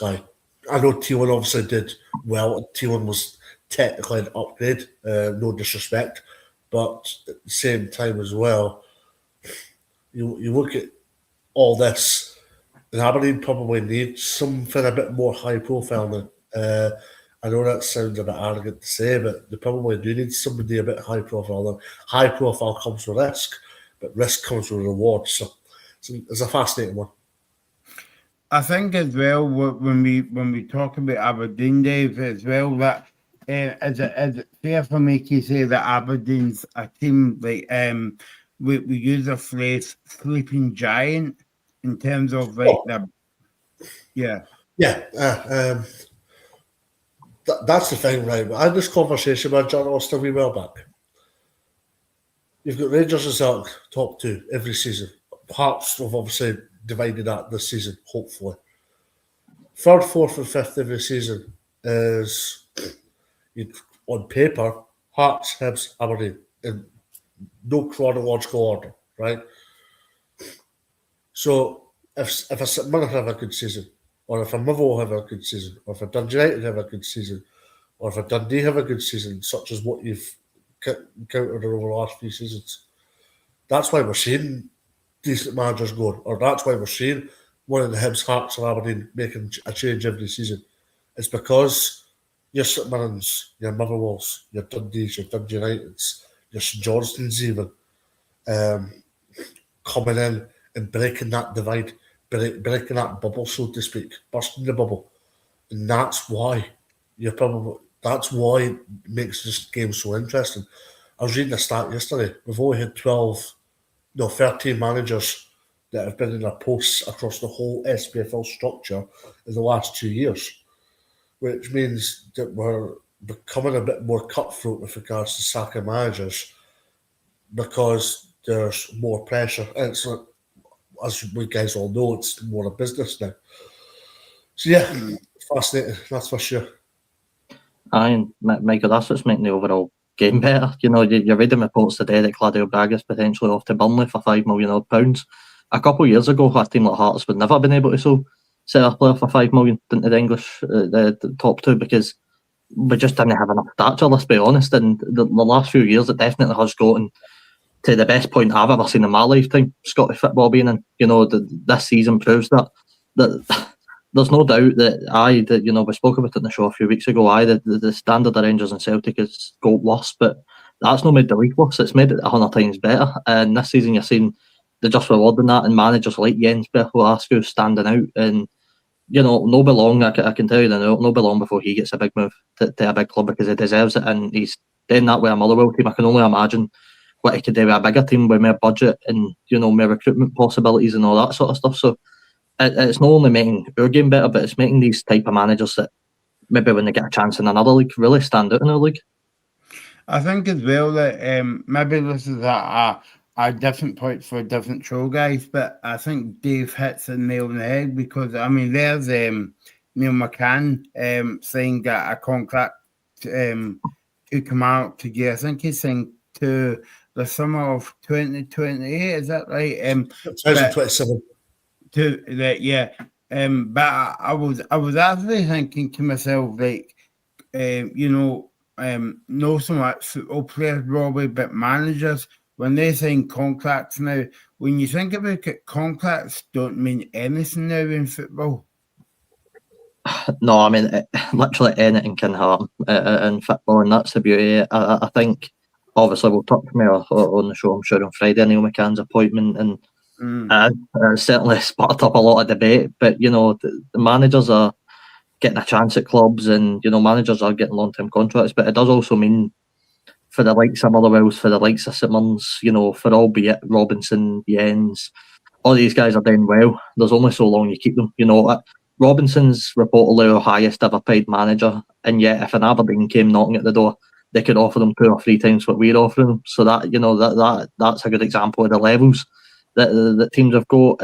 I know T1 obviously did well. T1 was technically an upgrade, no disrespect. But at the same time as well, you look at all this, and Aberdeen probably needs something a bit more high profile now. I know that sounds a bit arrogant to say, but they probably do need somebody a bit high profile. Now, high profile comes with risk, but risk comes with reward. So it's a fascinating one. I think as well when we talk about Aberdeen, Dave, as well, that is it fair for me to say that Aberdeen's a team like we use the phrase sleeping giant in terms of like That's the thing, right? I had this conversation with a journalist a wee while back. You've got Rangers and Celtic top two every season. Hearts have obviously divided that this season, hopefully. Third, fourth, and fifth every season is, on paper, Hearts, Hibs, Aberdeen, in no chronological order, right? So if a St Mirren have a good season, or if a Motherwell have a good season, or if a Dundee United have a good season, or if a Dundee have a good season, such as what you've encountered over the last few seasons, that's why we're seeing decent managers going, or that's why we're seeing one of the Hibs, Hearts, or Aberdeen making a change every season. It's because your St Mirrens, your Motherwells, your Dundees, your Dundee Uniteds, your St Johnstones even, coming in and breaking that divide, breaking that bubble, so to speak, busting the bubble. And that's why it makes this game so interesting. I was reading a stat yesterday. We've only had 13 managers that have been in their posts across the whole SPFL structure in the last 2 years, which means that we're becoming a bit more cutthroat with regards to sacking managers because there's more pressure. And it's like, as we guys all know, it's more a business now. So yeah, fascinating, that's for sure. Aye, Michael, that's what's making the overall game better. You're reading reports today that Claudio Braga's potentially off to Burnley for £5 million. A couple of years ago, a team like Hearts would never have been able to sell a player for £5 million into the English the top two because we just didn't have enough stature, let's be honest. And the last few years, it definitely has gotten to the best point I've ever seen in my lifetime, Scottish football being in. This season proves that there's no doubt that we spoke about it in the show a few weeks ago. The standard of Rangers and Celtic is gold worse, but that's not made the league worse. It's made it 100 times better. And this season, you're seeing they're just rewarding that, and managers like Jens Berthold standing out. And no be long. I can tell you that no be long before he gets a big move to a big club because he deserves it, and he's doing that with a Motherwell team. I can only imagine what he could do with a bigger team with more budget and more recruitment possibilities and all that sort of stuff. So it's not only making our game better, but it's making these type of managers that maybe when they get a chance in another league really stand out in our league. I think as well that maybe this is a different point for a different show, guys, but I think Dave hits the nail on the head because there's Neil McCann saying that a contract to come out to get. I think he's saying to the summer of 2028. Is that right? 2027. To that, yeah. But I was actually thinking to myself, like, not so much football players, Robbie, but managers. When they sign contracts now, when you think about it, contracts don't mean anything now in football. No, literally anything can happen in football, and that's the beauty. I think, obviously, we'll talk more on the show, I'm sure, on Friday, Neil McCann's appointment, and certainly sparked up a lot of debate. But, the managers are getting a chance at clubs, and, managers are getting long-term contracts, but it does also mean for the likes of Motherwells, for the likes of St Mirren's, for albeit Robinson, Jens, all these guys are doing well. There's only so long you keep them. Robinson's reportedly our highest ever paid manager, and yet if an Aberdeen came knocking at the door, they could offer them 2 or 3 times what we're offering them. So that's a good example of the levels that teams have got.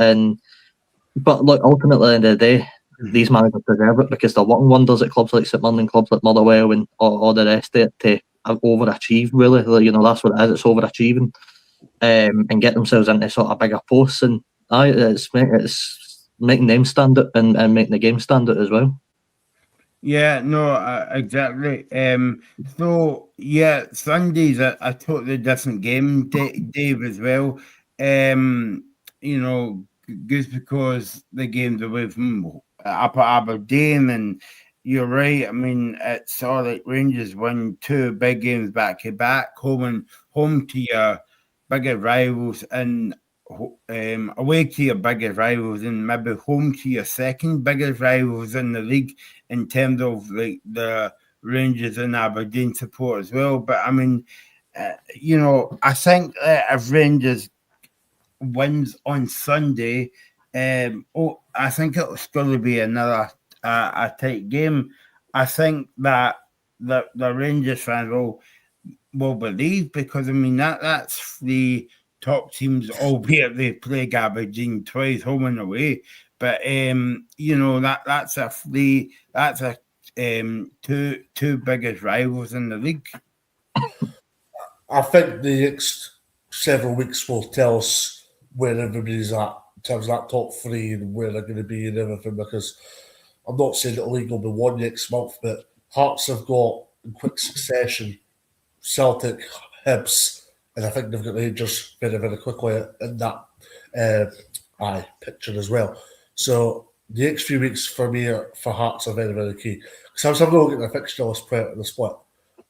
But look, ultimately, at the end of the day, these managers deserve it because they're working wonders at clubs like St Mirren and clubs like Motherwell and all the rest of it to overachieve, really. Like, that's what it is. It's overachieving, and get themselves into sort of bigger posts, and it's making them stand out and making the game stand out as well. Yeah, no, exactly. So yeah, Sunday's a totally different game, Dave, as well. Just because the game's away from up at Aberdeen, and you're right. I mean, it's all like Rangers won 2 big games back to back, home to your bigger rivals, and away to your biggest rivals, and maybe home to your second biggest rivals in the league in terms of like the Rangers and Aberdeen support as well. But I mean, I think if Rangers wins on Sunday, I think it's going to be another a tight game. I think that the Rangers fans will believe, because I mean that's the top teams, albeit they play Aberdeen twice, home and away. But that's a two biggest rivals in the league. I think the next several weeks will tell us where everybody's at in terms of that top 3 and where they're going to be and everything, because I'm not saying that the league will be won next month, but Hearts have got in quick succession Celtic, Hibs, and I think they've got Rangers very, very quickly in that picture as well. So the next few weeks for me for Hearts are very, very key. Because I was having a look at the fixture list prior to the split,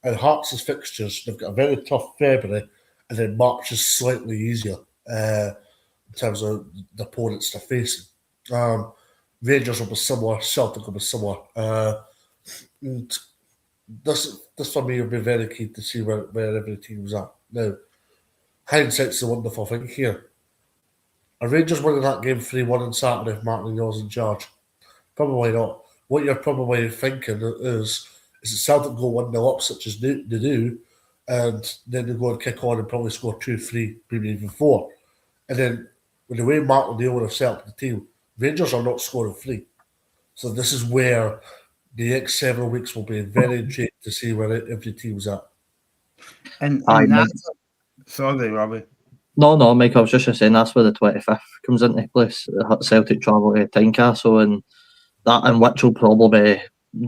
and Hearts' fixtures, they've got a very tough February, and then March is slightly easier in terms of the opponents they're facing. Rangers will be similar, Celtic will be similar. And this for me will be very key to see where every team's at. Now, hindsight's the wonderful thing here. Are Rangers winning that game 3-1 on Saturday if Martin O'Neill's in charge? Probably not. What you're probably thinking is that Celtic go 1-0 up, such as they do, and then they go and kick on and probably score 2-3, maybe even 4. And then, with the way Martin O'Neill would have set up the team, Rangers are not scoring 3. So this is where the next several weeks will be very intriguing to see where every team's at. And that's... Sorry, Robbie. No, Mike, I was just saying that's where the 25th comes into place. Celtic travel to Tynecastle, and which will probably be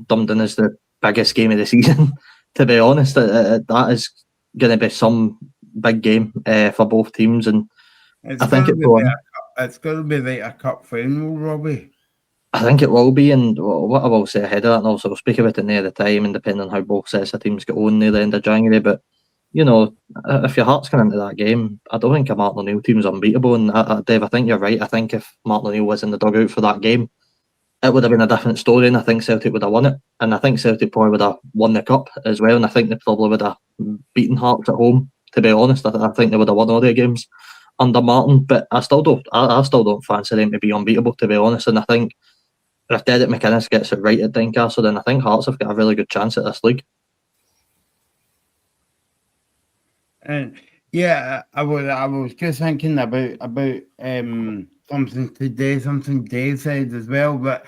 dumbed in as the biggest game of the season. To be honest, that is going to be some big game for both teams, and I think it's going to be like a cup final, Robbie. I think it will be, and what I will say ahead of that, and also we'll speak about it near the time, and depending on how both sets of teams get on near the end of January. But if your Hearts come into that game, I don't think a Martin O'Neill team is unbeatable. And Dave, I think you're right. I think if Martin O'Neill was in the dugout for that game, it would have been a different story, and I think Celtic would have won it. And I think Celtic probably would have won the cup as well, and I think they probably would have beaten Hearts at home. To be honest, I think they would have won all their games under Martin. But I still don't fancy them to be unbeatable, to be honest. And I think if Derek McInnes gets it right at Tynecastle, then I think Hearts have got a really good chance at this league. And yeah, I was just thinking about something today, something Dave said as well. But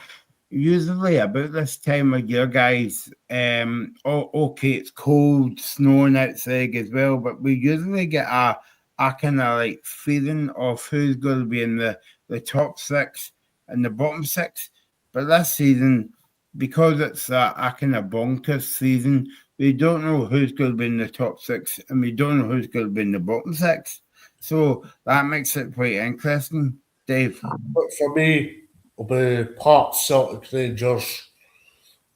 usually about this time of year, guys, okay, it's cold, snowing outside as well, but we usually get a kind of like feeling of who's going to be in the top 6 and the bottom 6. But this season, because it's a kind of bonkers season, we don't know who's going to be in the top 6, and we don't know who's going to be in the bottom 6. So that makes it quite interesting, Dave. But for me, it'll be Hearts, Celtic, Rangers.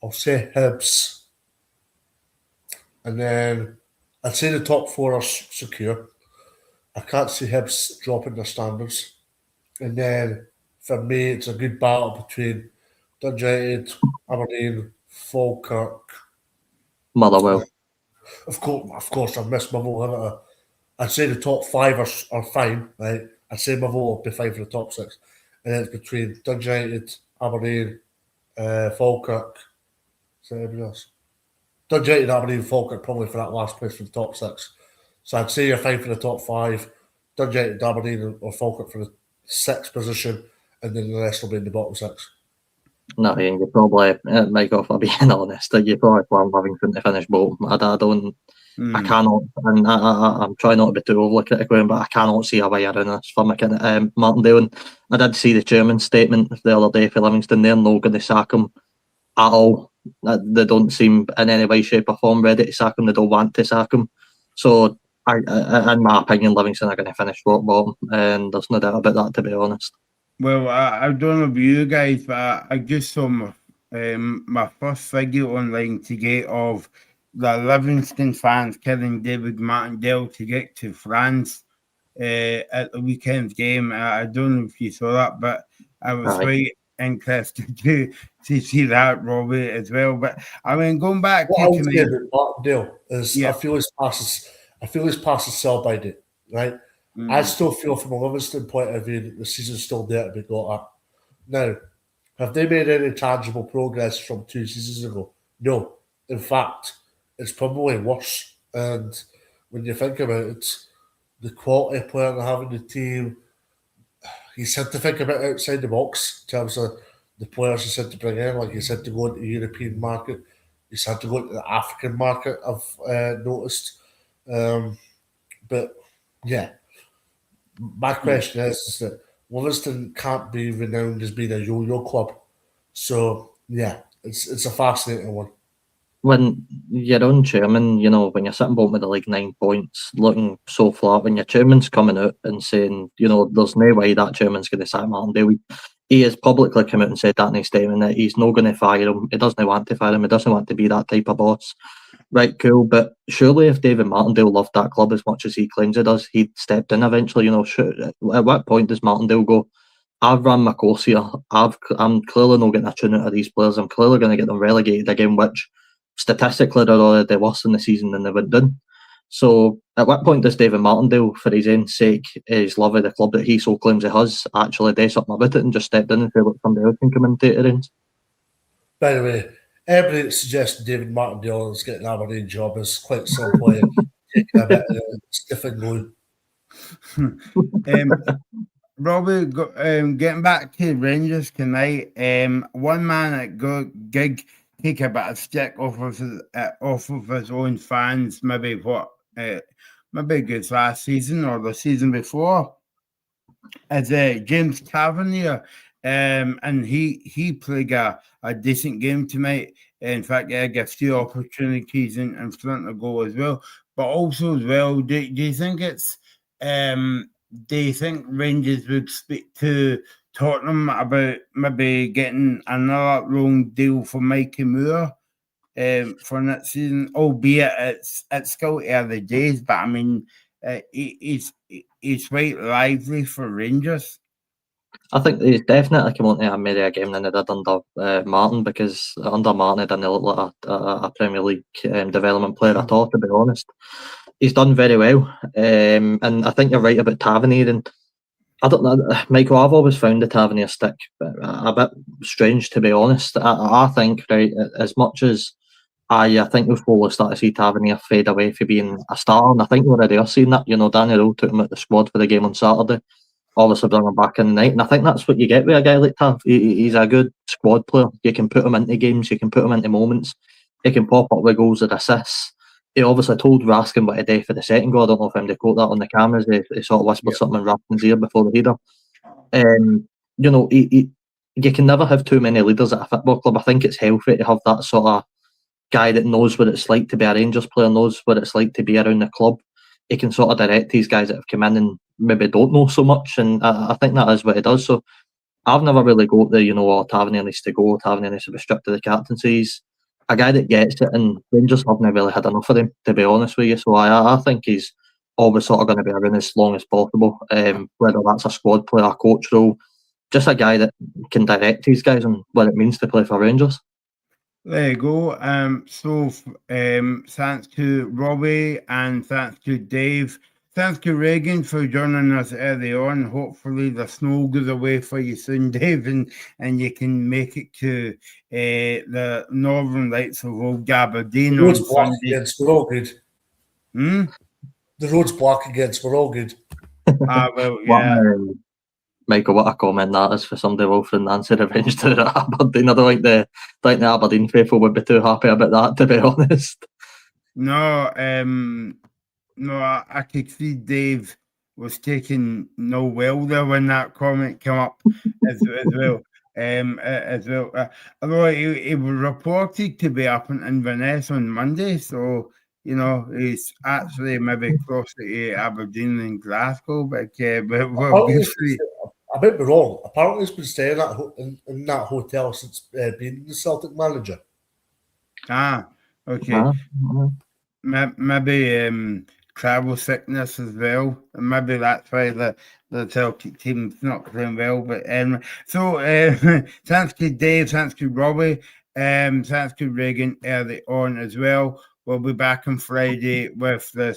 I'll say Hibs. And then I'd say the top 4 are secure. I can't see Hibs dropping their standards. And then for me, it's a good battle between Dundee United, Aberdeen, Falkirk. Motherwell. Of course, I've missed Motherwell, haven't I? I'd say the top 5 are fine, right? I'd say Motherwell will be fine for the top 6. And then it's between Dundee United, Aberdeen, Falkirk. Is there anybody else? Dundee United, Aberdeen, Falkirk probably for that last place for the top 6. So I'd say you're fine for the top 5. Dundee United, Aberdeen or Falkirk for the 6th position, and then the rest will be in the bottom 6. No, Ian, you probably, Michael, if I'm being honest, you probably plan Livingston to finish bottom. I don't, I cannot, and I'm trying not to be too overly critical, but I cannot see a way around this for Martindale. And I did see the chairman's statement the other day for Livingston. They're not going to sack him at all. They don't seem in any way, shape, or form ready to sack him. They don't want to sack him. So, in my opinion, Livingston are going to finish rock bottom, and there's no doubt about that, to be honest. Well, I don't know about you guys, but I just saw my first video online today of the Livingston fans killing David Martindale to get to France at the weekend's game. I don't know if you saw that, but I was quite interested to see that, Robbie, as well. But I mean, going back what to I would say about Martindale is I feel his passes sell by it, right? I still feel from a Livingston point of view that the season's still there to be got at. Now, have they made any tangible progress from 2 seasons ago? No. In fact, it's probably worse. And when you think about it, the quality of player they have in the team, he's had to think a bit outside the box in terms of the players he's had to bring in. Like he said, to go into the European market, he's had to go into the African market, I've noticed. But yeah, my question is that Livingston can't be renowned as being a yo-yo club. So yeah, it's a fascinating one. When your own chairman, when you're sitting bottom of the league 9 points, looking so flat, when your chairman's coming out and saying, there's no way that chairman's going to sack Martindale. He has publicly come out and said that in his statement that he's not going to fire him. He doesn't want to fire him. He doesn't want to be that type of boss. Right, cool. But surely if David Martindale loved that club as much as he claims he does, he'd stepped in eventually. At what point does Martindale go, I've run my course here. I'm clearly not getting a tune out of these players. I'm clearly going to get them relegated again, which statistically they're already worse in the season than they would do. So at what point does David Martindale, for his own sake, his love of the club that he so claims he has, actually do something about it and just stepped in and say, look, somebody else can commentate it in? By the way, everybody that suggests David Martindale is getting an Aberdeen job is quite simply taking a bit of stiff and glue. Robbie, getting back to Rangers tonight, one man at gig take a bit of stick off of his own fans, maybe good last season or the season before, is James Tavernier, and he played a decent game tonight. In fact, he had a few opportunities in front of goal as well. But also as well, do you think it's do you think Rangers would speak to Tottenham about maybe getting another loan deal for Mikey Moore for next season? Albeit it's still early days, but I mean, he's quite lively for Rangers. I think he's definitely come on to a merrier game than he did under Martin, because under Martin he didn't look like a Premier League development player at all, to be honest. He's done very well, and I think you're right about Tavernier. And I don't know, Michael, I've always found the Tavernier stick a bit strange, to be honest. I think, right, as much as I think we've slowly started to see Tavernier fade away from being a starter, and I think we're already seeing that. Danny Rowe took him at the squad for the game on Saturday, obviously bring him back in the night, and I think that's what you get with a guy like Tav. He's a good squad player. You can put him into games, you can put him into moments, he can pop up with goals and assists. He obviously told Raskin what to do for the second goal. I don't know if him caught that on the cameras. He sort of whispered something in Raskin's ear before the header. You can never have too many leaders at a football club. I think it's healthy to have that sort of guy that knows what it's like to be a Rangers player, knows what it's like to be around the club. He can sort of direct these guys that have come in and maybe don't know so much, and I think that is what he does. So I've never really got the, Tavernier needs to go, Tavernier needs to be stripped of the captaincy. He's a guy that gets it, and Rangers haven't really had enough of him, to be honest with you. So I think he's always sort of going to be around as long as possible, whether that's a squad player, a coach role, just a guy that can direct these guys and what it means to play for Rangers. There you go. Thanks to Robbie and thanks to Dave. Thanks to Reagan for joining us early on. Hopefully the snow goes away for you soon, Dave, and you can make it to the Northern Lights of Old Aberdeen on Sunday. Against, we're all good. The road's black against, we're all good. Well, yeah. Michael, what a comment that is for somebody Wilfred Nancy revenge to Aberdeen. I don't think the Aberdeen faithful would be too happy about that, to be honest. No, I could see Dave was taking no well there when that comment came up as well. Although he was reported to be up in Inverness on Monday, so he's actually maybe closer to Aberdeen than Glasgow, but obviously. I might be wrong. Apparently, he's been staying in that hotel since being the Celtic manager. Okay. Maybe travel sickness as well. And maybe that's why the Celtic team's not playing well. But thanks to Dave, thanks to Robbie, thanks to Reagan early on as well. We'll be back on Friday with the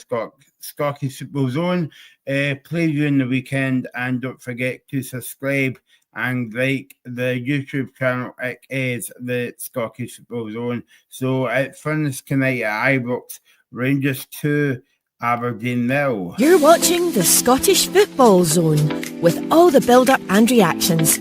Scottish Football Zone preview the weekend, and don't forget to subscribe and like the YouTube channel. It is the Scottish Football Zone. So it's Furnace tonight at Ibrox, Rangers 2, Aberdeen 0. You're watching the Scottish Football Zone with all the build-up and reactions.